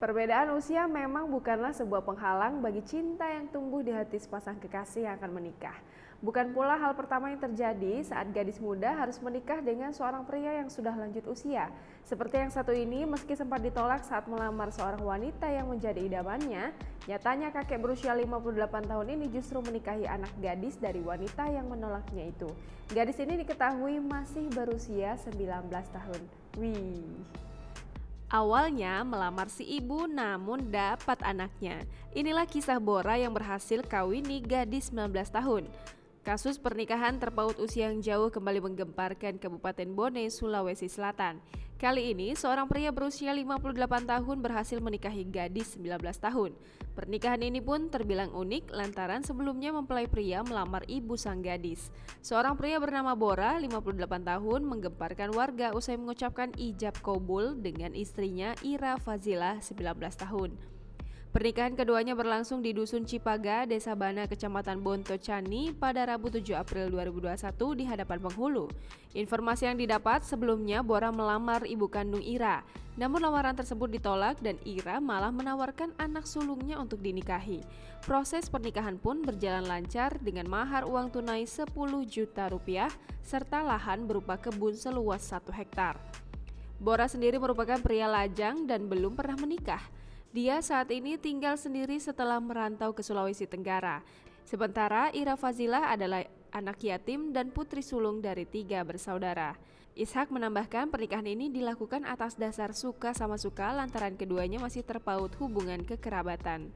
Perbedaan usia memang bukanlah sebuah penghalang bagi cinta yang tumbuh di hati sepasang kekasih yang akan menikah. Bukan pula hal pertama yang terjadi saat gadis muda harus menikah dengan seorang pria yang sudah lanjut usia. Seperti yang satu ini, meski sempat ditolak saat melamar seorang wanita yang menjadi idamannya, nyatanya kakek berusia 58 tahun ini justru menikahi anak gadis dari wanita yang menolaknya itu. Gadis ini diketahui masih berusia 19 tahun. Wih. Awalnya melamar si ibu namun dapat anaknya. Inilah kisah Bora yang berhasil kawini gadis 19 tahun. Kasus pernikahan terpaut usia yang jauh kembali menggemparkan Kabupaten Bone, Sulawesi Selatan. Kali ini seorang pria berusia 58 tahun berhasil menikahi gadis 19 tahun. Pernikahan ini pun terbilang unik lantaran sebelumnya mempelai pria melamar ibu sang gadis. Seorang pria bernama Bora, 58 tahun, menggemparkan warga usai mengucapkan ijab kabul dengan istrinya Ira Fazilah, 19 tahun. Pernikahan keduanya berlangsung di Dusun Cipaga, Desa Bana, Kecamatan Bonto Cani pada Rabu 7 April 2021 di hadapan penghulu. Informasi yang didapat sebelumnya Bora melamar ibu kandung Ira. Namun lamaran tersebut ditolak dan Ira malah menawarkan anak sulungnya untuk dinikahi. Proses pernikahan pun berjalan lancar dengan mahar uang tunai 10 juta rupiah serta lahan berupa kebun seluas 1 hektar. Bora sendiri merupakan pria lajang dan belum pernah menikah. Dia saat ini tinggal sendiri setelah merantau ke Sulawesi Tenggara. Sementara Ira Fazilah adalah anak yatim dan putri sulung dari 3 bersaudara. Ishak menambahkan pernikahan ini dilakukan atas dasar suka sama suka lantaran keduanya masih terpaut hubungan kekerabatan.